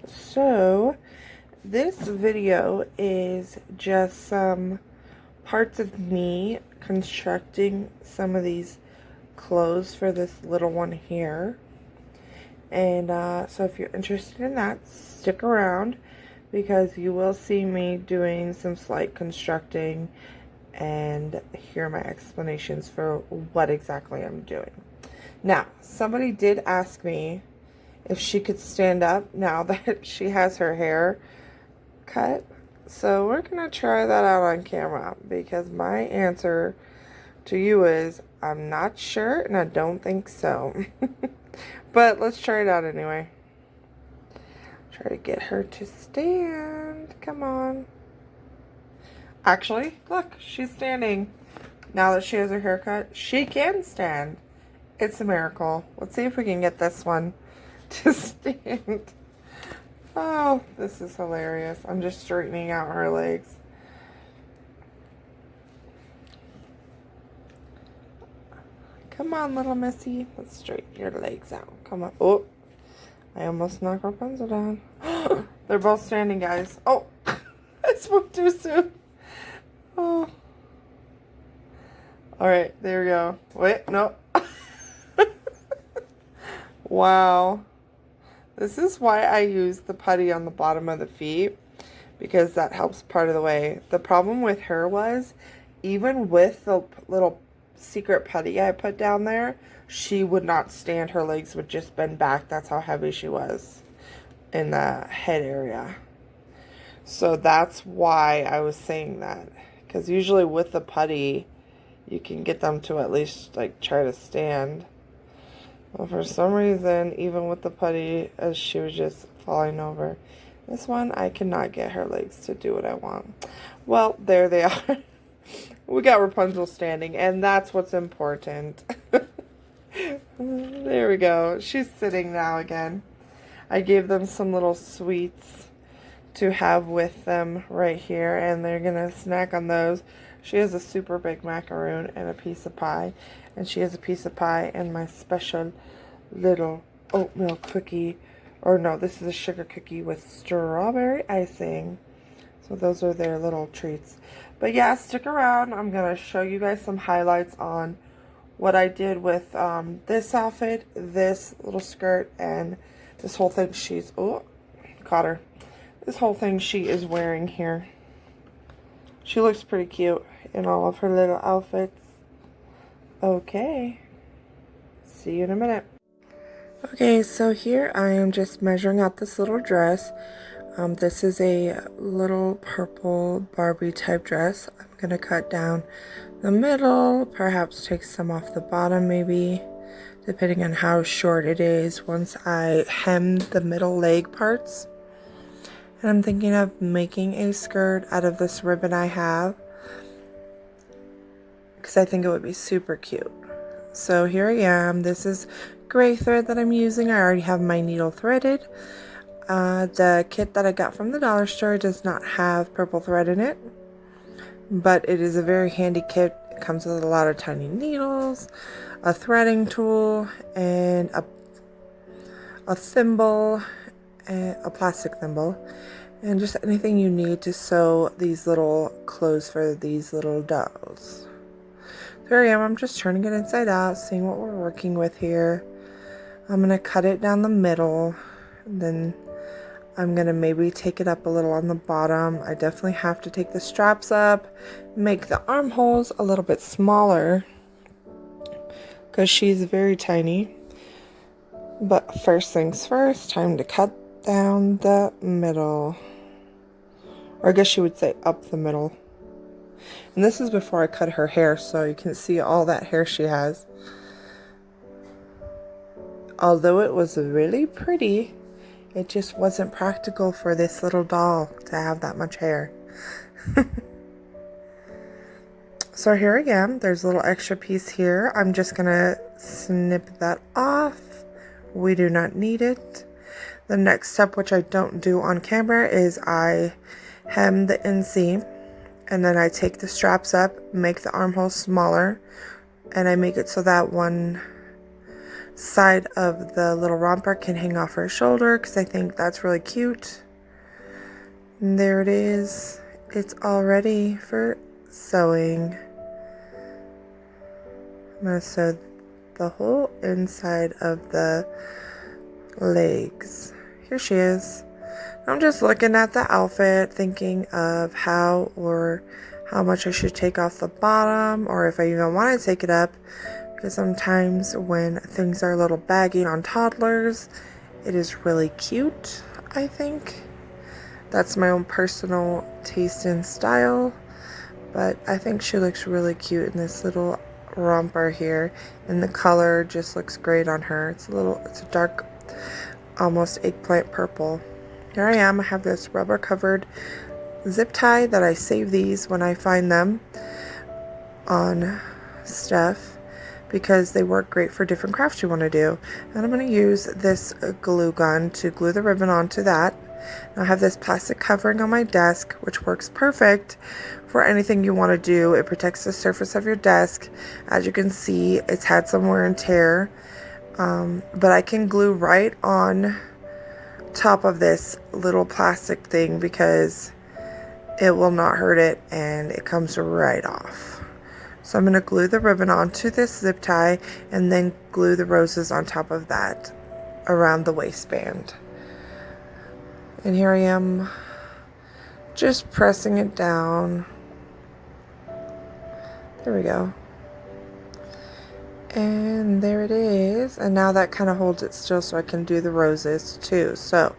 So this video is just some parts of me constructing some of these clothes for this little one here. And so if you're interested in that, stick around because you will see me doing some slight constructing and hear my explanations for what exactly I'm doing. Now, somebody did ask me if she could stand up now that she has her hair cut. So we're going to try that out on camera because my answer to you is I'm not sure and I don't think so. But let's try it out anyway. Try to get her to stand. Come on. Actually, look, she's standing. Now that she has her hair cut, she can stand. It's a miracle. Let's see if we can get this one to stand. Oh, this is hilarious. I'm just straightening out her legs. Come on, little missy. Let's straighten your legs out. Come on. Oh, I almost knocked Rapunzel down. They're both standing, guys. Oh, I spoke too soon. Oh. All right, there we go. Wait, no. Wow. This is why I use the putty on the bottom of the feet, because that helps part of the way. The problem with her was, even with the little secret putty I put down there, she would not stand. Her legs would just bend back. That's how heavy she was in the head area. So that's why I was saying that. Because usually with the putty, you can get them to at least like try to stand. Well, for some reason, even with the putty, as she was just falling over. This one, I cannot get her legs to do what I want. Well, there they are. We got Rapunzel standing, and that's what's important. There we go. She's sitting now again. I gave them some little sweets to have with them right here, and they're going to snack on those. She has a super big macaroon and a piece of pie, and she has a piece of pie and my special little oatmeal cookie, or no, this is a sugar cookie with strawberry icing. So those are their little treats. But yeah, stick around. I'm going to show you guys some highlights on what I did with this outfit, this little skirt, and this whole thing she's, oh, caught her. This whole thing she is wearing here. She looks pretty cute in all of her little outfits. Okay. See you in a minute. Okay, so here I am just measuring out this little dress. This is a little purple Barbie type dress. I'm going to cut down the middle, perhaps take some off the bottom maybe, depending on how short it is once I hem the middle leg parts. And I'm thinking of making a skirt out of this ribbon I have, because I think it would be super cute. So here I am. This is gray thread that I'm using. I already have my needle threaded. The kit that I got from the dollar store does not have purple thread in it, but it is a very handy kit. It comes with a lot of tiny needles, a threading tool, and a thimble, a plastic thimble, and just anything you need to sew these little clothes for these little dolls. There I am. I'm just turning it inside out, seeing what we're working with here. I'm going to cut it down the middle, and then I'm going to maybe take it up a little on the bottom. I definitely have to take the straps up, make the armholes a little bit smaller, because she's very tiny. But first things first, time to cut down the middle. Or I guess you would say up the middle. And this is before I cut her hair, so you can see all that hair she has. Although it was really pretty, it just wasn't practical for this little doll to have that much hair. So here I am. There's a little extra piece here. I'm just going to snip that off. We do not need it. The next step, which I don't do on camera, is I hem the inseam. And then I take the straps up, make the armhole smaller, and I make it so that one side of the little romper can hang off her shoulder because I think that's really cute. And there it is. It's all ready for sewing. I'm going to sew the whole inside of the legs. Here she is. I'm just looking at the outfit, thinking of how much I should take off the bottom, or if I even want to take it up, because sometimes when things are a little baggy on toddlers, it is really cute, I think. That's my own personal taste and style, but I think she looks really cute in this little romper here, and the color just looks great on her. It's a dark, almost eggplant purple. Here I am. I have this rubber covered zip tie that I save these when I find them on stuff because they work great for different crafts you want to do. And I'm going to use this glue gun to glue the ribbon onto that. And I have this plastic covering on my desk, which works perfect for anything you want to do. It protects the surface of your desk. As you can see, it's had some wear and tear, but I can glue right on top of this little plastic thing because it will not hurt it, and it comes right off. So I'm going to glue the ribbon onto this zip tie and then glue the roses on top of that around the waistband. And here I am just pressing it down. There we go. And there it is. And now that kind of holds it still so I can do the roses too. So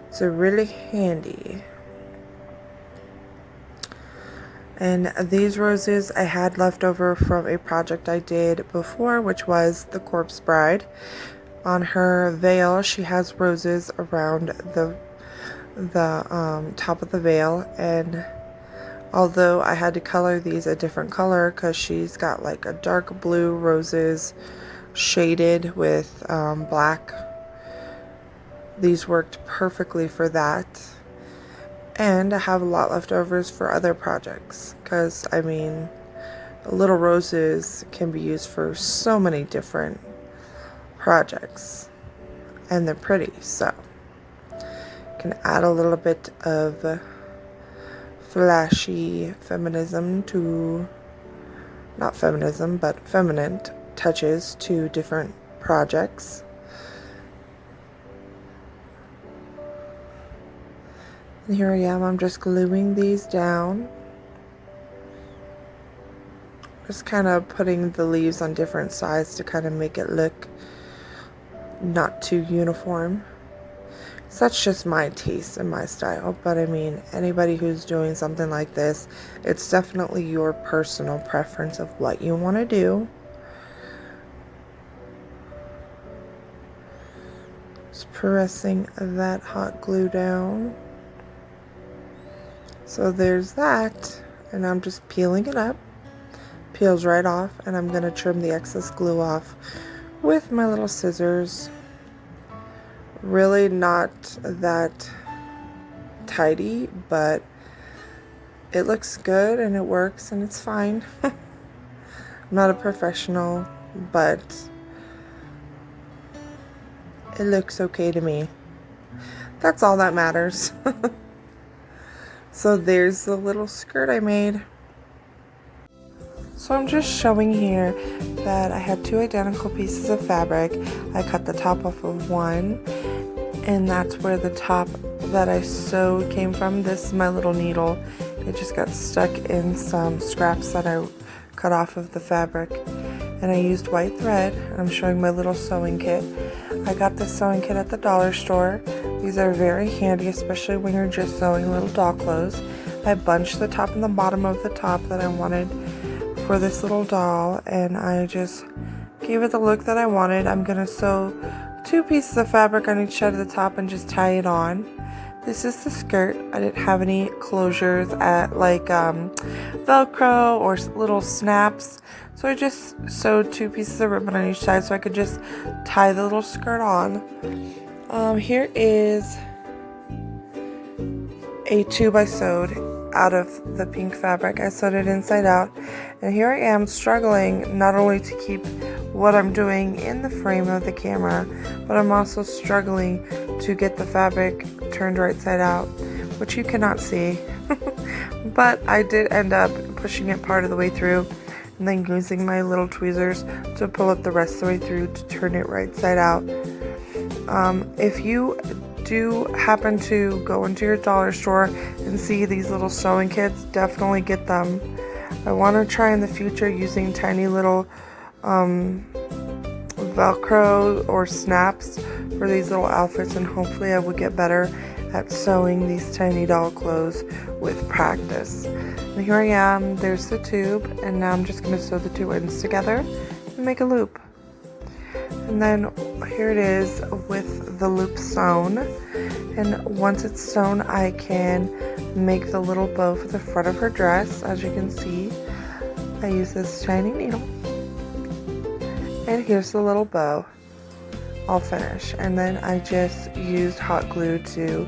it's really handy. And these roses I had left over from a project I did before, which was the Corpse Bride. On her veil, she has roses around the top of the veil, and although I had to color these a different color because she's got like a dark blue roses shaded with black, these worked perfectly for that. And I have a lot leftovers for other projects because, I mean, little roses can be used for so many different projects, and they're pretty, so can add a little bit of flashy feminism to, not feminism, but feminine touches to different projects. And here I am, I'm just gluing these down. Just kind of putting the leaves on different sides to kind of make it look not too uniform. So that's just my taste and my style, but I mean, anybody who's doing something like this, it's definitely your personal preference of what you want to do. Just pressing that hot glue down. So there's that, and I'm just peeling it up. Peels right off, and I'm going to trim the excess glue off with my little scissors. Really not that tidy, but it looks good and it works and it's fine. I'm not a professional, but it looks okay to me. That's all that matters. So there's the little skirt I made. So I'm just showing here that I had two identical pieces of fabric. I cut the top off of one, and that's where the top that I sewed came from. This is my little needle. It just got stuck in some scraps that I cut off of the fabric. And I used white thread. I'm showing my little sewing kit. I got this sewing kit at the dollar store. These are very handy, especially when you're just sewing little doll clothes. I bunched the top and the bottom of the top that I wanted for this little doll, and I just gave it the look that I wanted. I'm going to sew two pieces of fabric on each side of the top and just tie it on. This is the skirt. I didn't have any closures at like Velcro or little snaps, so I just sewed two pieces of ribbon on each side so I could just tie the little skirt on. Here is a tube I sewed out of the pink fabric. I sewed it inside out, and here I am struggling not only to keep what I'm doing in the frame of the camera, but I'm also struggling to get the fabric turned right side out, which you cannot see. But I did end up pushing it part of the way through and then using my little tweezers to pull it the rest of the way through to turn it right side out. If you do happen to go into your dollar store and see these little sewing kits, definitely get them. I want to try in the future using tiny little Velcro or snaps for these little outfits, and hopefully I would get better at sewing these tiny doll clothes with practice. And here I am, there's the tube, and now I'm just going to sew the two ends together and make a loop. And then here it is with the loop sewn, and once it's sewn I can make the little bow for the front of her dress. As you can see, I use this tiny needle, and here's the little bow all finished, and then I just used hot glue to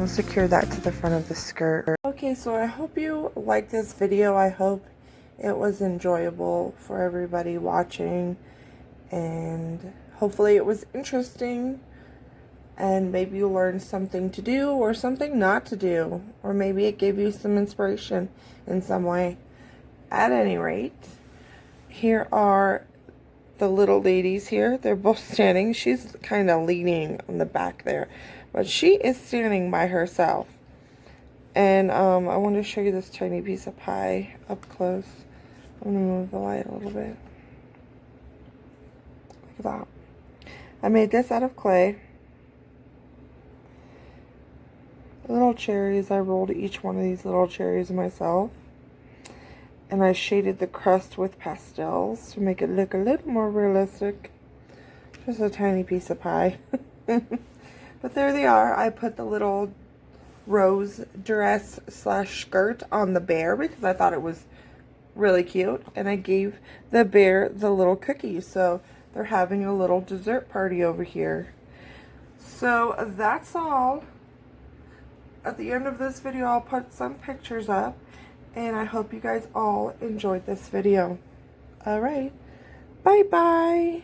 secure that to the front of the skirt. Okay, so I hope you liked this video. I hope it was enjoyable for everybody watching, and hopefully it was interesting, and maybe you learned something to do or something not to do, or maybe it gave you some inspiration in some way. At any rate, here are the little ladies here. They're both standing. She's kind of leaning on the back there, but she is standing by herself. And I want to show you this tiny piece of pie up close. I'm going to move the light a little bit. Look at that. I made this out of clay. Little cherries. I rolled each one of these little cherries myself. And I shaded the crust with pastels to make it look a little more realistic. Just a tiny piece of pie. But there they are. I put the little rose dress slash skirt on the bear because I thought it was really cute. And I gave the bear the little cookies. So they're having a little dessert party over here. So that's all. At the end of this video, I'll put some pictures up. And I hope you guys all enjoyed this video. Alright. Bye-bye.